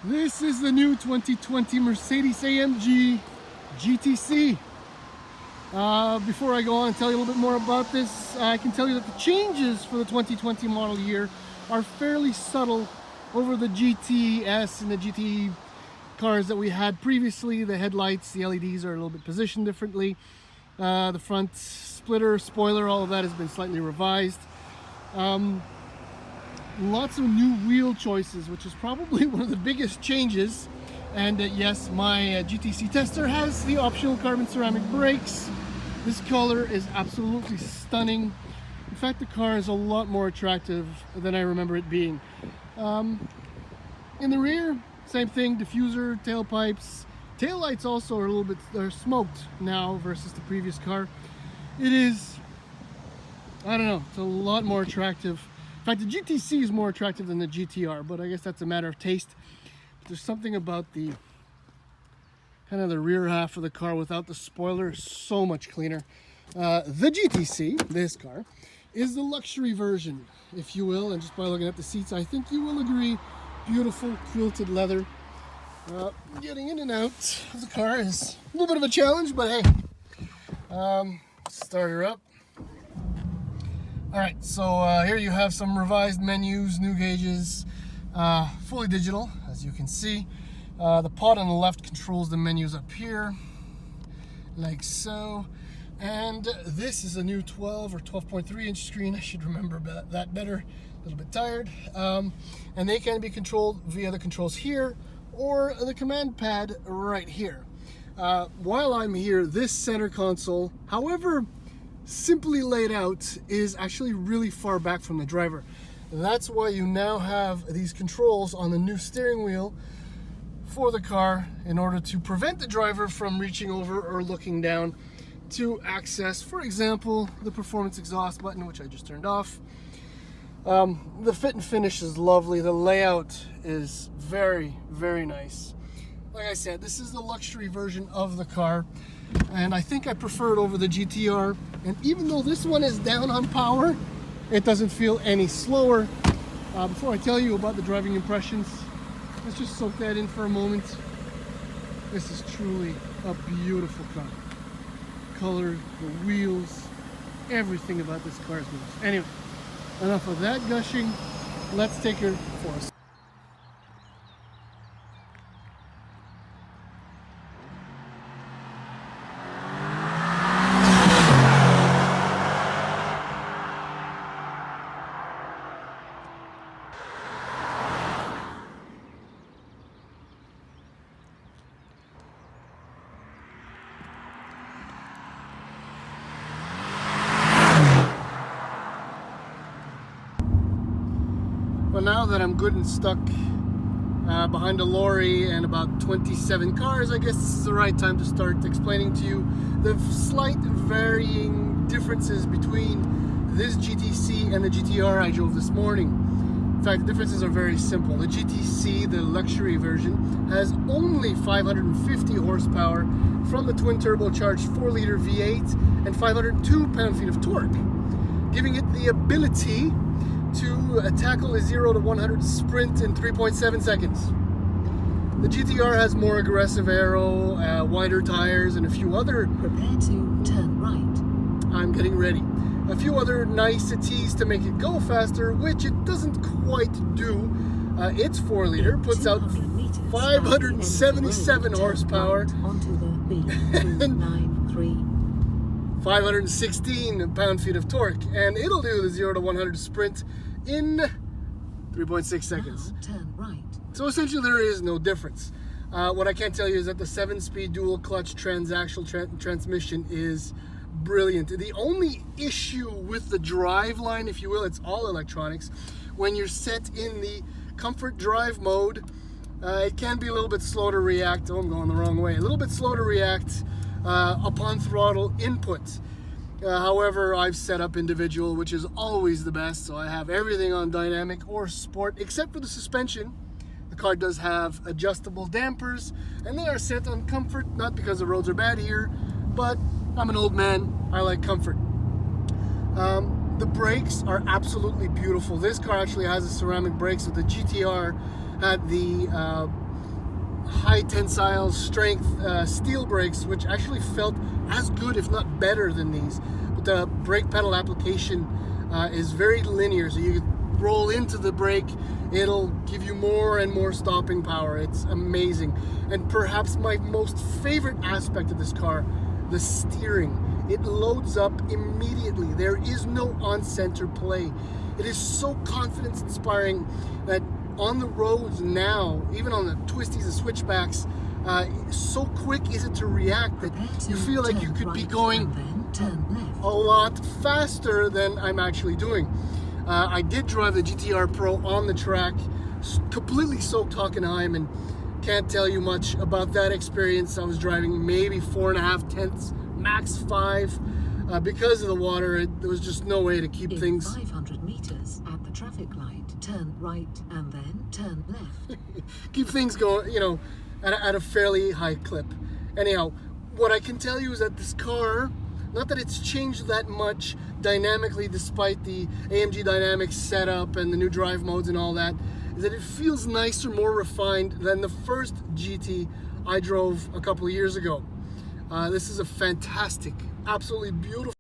This is the new 2020 Mercedes-AMG GT. Before I go on and tell you a little bit more about this, I can tell you that the changes for the 2020 model year are fairly subtle over the GTS and the GT cars that we had previously. The headlights, the LEDs are a little bit positioned differently. The front splitter, spoiler, all of that has been slightly revised. Lots of new wheel choices, which is probably one of the biggest changes. And yes, my GTC tester has the optional carbon ceramic brakes. This color is absolutely stunning. In fact, the car is a lot more attractive than I remember it being. In the rear, same thing, diffuser, tailpipes. Taillights also are a little bit smoked now versus the previous car. It is, I don't know, it's a lot more attractive. In fact, the GTC is more attractive than the GTR, but I guess that's a matter of taste. There's something about the kind of the rear half of the car without the spoiler, so much cleaner. The GTC, this car, is the luxury version, if you will, and just by looking at the seats, I think you will agree. Beautiful quilted leather. Getting in and out of the car is a little bit of a challenge, but hey, start her up. All right, so here you have some revised menus, new gauges, fully digital, as you can see. The pod on the left controls the menus up here, like so. And this is a new 12 or 12.3 inch screen. I should remember that better, a little bit tired. And they can be controlled via the controls here or the command pad right here. While I'm here, this center console, however simply laid out, is actually really far back from the driver. That's why you now have these controls on the new steering wheel for the car in order to prevent the driver from reaching over or looking down to access, for example, the performance exhaust button, which I just turned off. The fit and finish is lovely. The layout is very, very nice. Like I said, this is the luxury version of the car, and I think I prefer it over the GTR. And even though this one is down on power, it doesn't feel any slower. Before I tell you about the driving impressions, let's just soak that in for a moment. This is truly a beautiful car. Color, the wheels, everything about this car is nice. Anyway, enough of that gushing. Let's take her for a spin. Well, now that I'm good and stuck behind a lorry and about 27 cars, I guess this is the right time to start explaining to you the slight varying differences between this GTC and the GTR I drove this morning. In fact, the differences are very simple. The GTC, the luxury version, has only 550 horsepower from the twin turbocharged 4-liter V8 and 502 pound-feet of torque, giving it the ability to tackle a 0 to 100 sprint in 3.7 seconds. The GTR has more aggressive aero, wider tires, and a few other... Prepare to turn right. I'm getting ready. A few other niceties to make it go faster, which it doesn't quite do. Its 4-liter puts out 577 horsepower and 516 pound-feet of torque, and it'll do the 0 to 100 sprint in 3.6 seconds. Now turn right. So essentially there is no difference. What I can tell you is that the 7-speed dual clutch transaxle transmission is brilliant. The only issue with the drive line, if you will, it's all electronics. When you're set in the comfort drive mode, it can be a little bit slow to react. Oh, I'm going the wrong way. A little bit slow to react upon throttle input. However, I've set up individual, which is always the best, so I have everything on dynamic or sport except for the suspension. The car does have adjustable dampers, and they are set on comfort, not because the roads are bad here, but I'm an old man, I like comfort. The brakes are absolutely beautiful. This car actually has the ceramic brakes, so the GTR had the high tensile strength steel brakes, which actually felt as good, if not better, than these. But the brake pedal application is very linear, so you can roll into the brake, it'll give you more and more stopping power. It's amazing. And perhaps my most favorite aspect of this car, the steering. It loads up immediately. There is no on-center play. It is so confidence-inspiring that on the roads now, even on the twisties and switchbacks, so quick is it to react that you feel like you could be going a lot faster than I'm actually doing. I did drive the GTR Pro on the track, completely soaked Hockenheim, and can't tell you much about that experience. I was driving maybe 4.5 tenths, max 5. Because of the water, there was just no way to keep things. 500 meters at the traffic light, turn right and then turn left. Keep things going, you know, at a fairly high clip. Anyhow, what I can tell you is that this car, not that it's changed that much dynamically despite the AMG Dynamics setup and the new drive modes and all that, is that it feels nicer, more refined than the first GT I drove a couple of years ago. This is a fantastic, absolutely beautiful